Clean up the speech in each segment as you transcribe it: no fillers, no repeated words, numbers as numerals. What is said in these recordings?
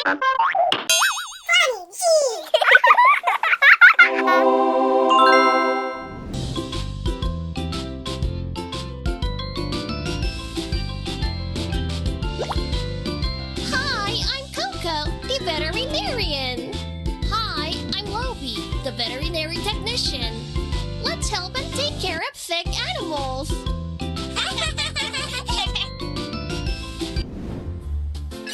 Hi, I'm Coco, the veterinarian. Hi, I'm Lobi, the veterinary technician. Let's help and take care of sick animals.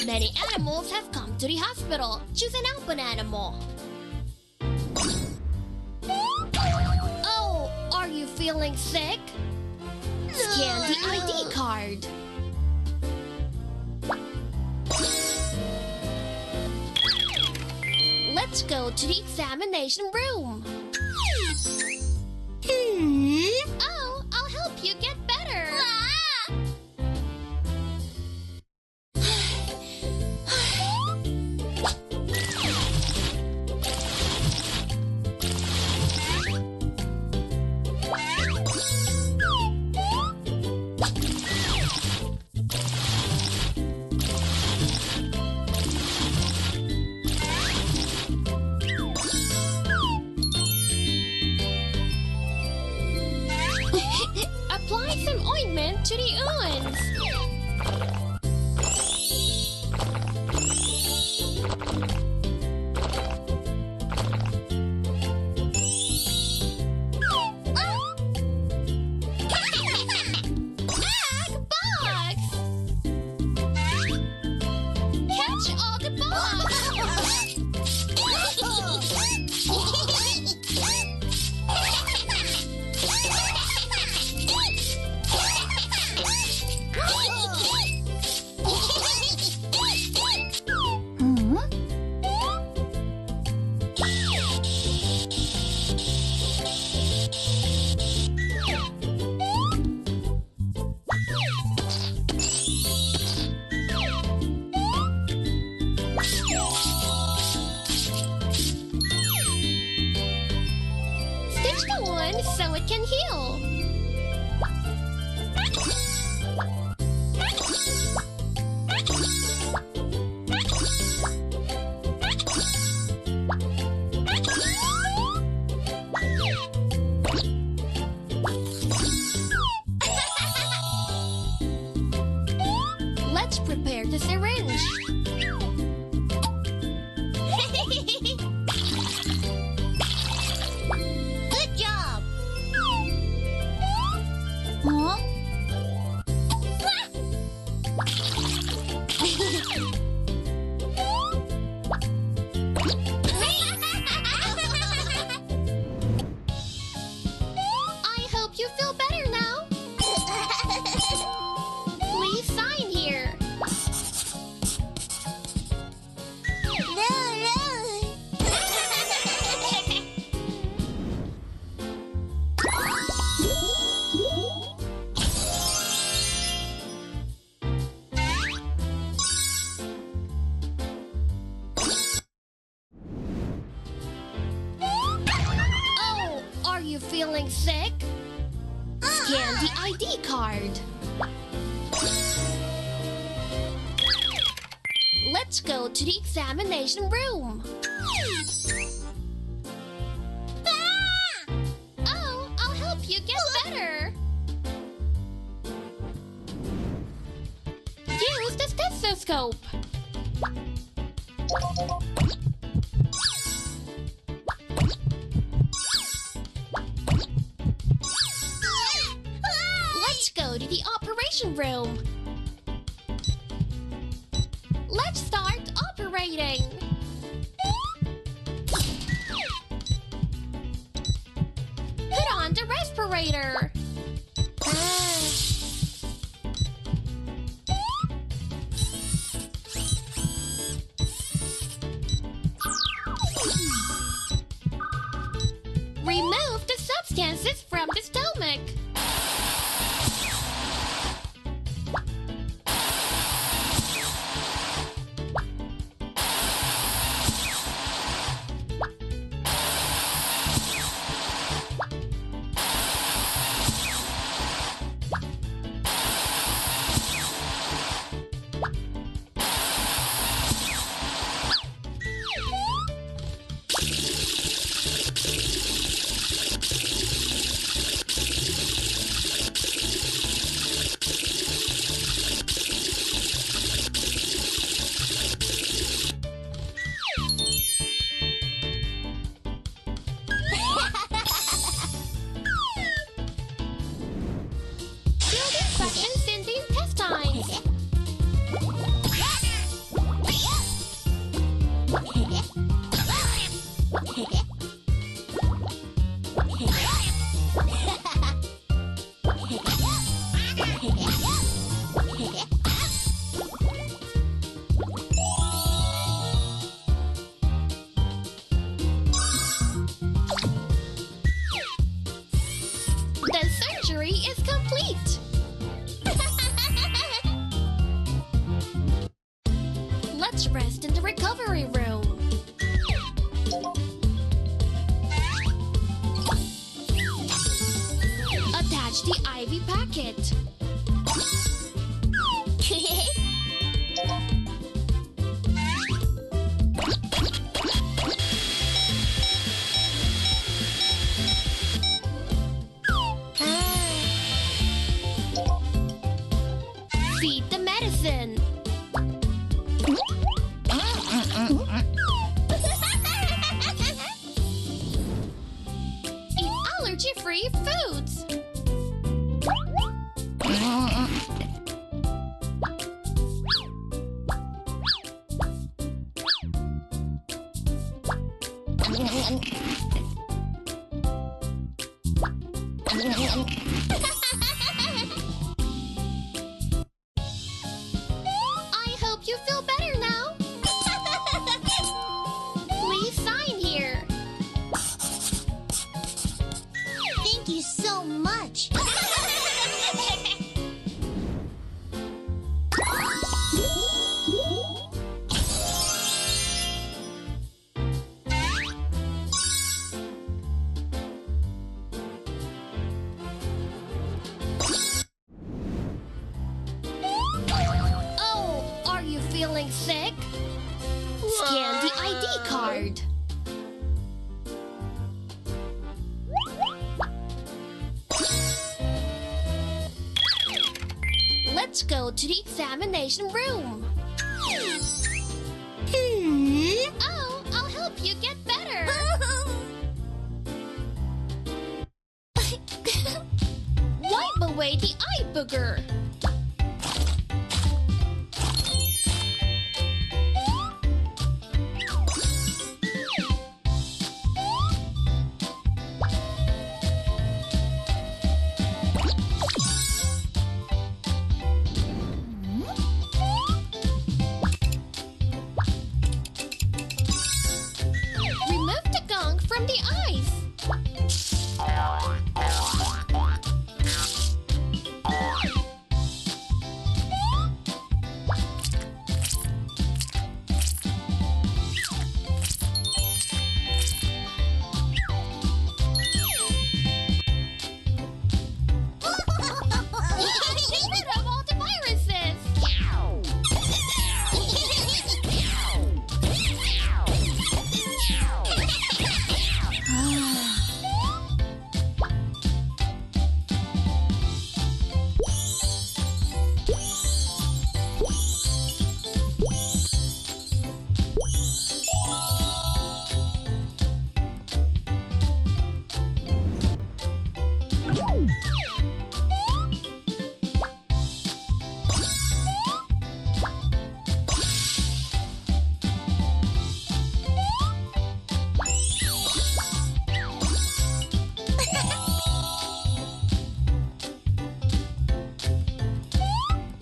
Many animals have come to the hospital. Choose an open animal. Oh, are you feeling sick? Scan the ID card. Let's go to the examination room. Oh, I'll help you get better. Apply some ointment to the wounds. Bugs! Catch all the bugs! Stitch the wound so it can heal. Let's prepare the syringe. Good job. Huh? I hope you feel better now. Please sign here. Oh, are you feeling sick? Scan the ID card. Let's go to the examination room. Oh, I'll help you get better. Use the stethoscope. Let's go to the operation room. Let's start operating. Put on the respirator. Remove the substances from the stomach. The surgery is complete. Let's rest in the recovery room. Attach the IV packet. Feed the medicine. Eat allergy-free foods. I hope you feel better now. Please sign here. Thank you so much. Oh, are you feeling sick? Scan the ID card. Let's go to the examination room. Oh, I'll help you get better. Wipe away the eye booger. Remove the gunk from the eyes. Get rid of all the viruses.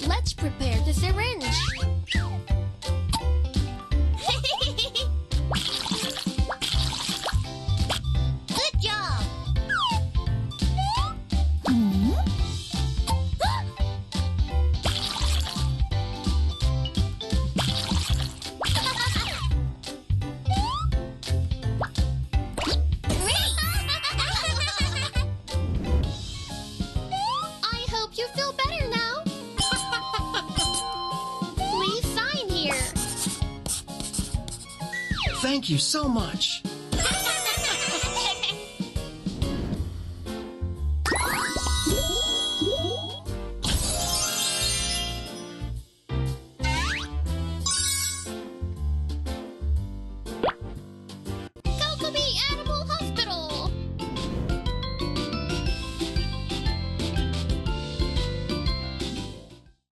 Let's prepare the syringe. Good job. I hope you feel better now. Please sign here. Thank you so much.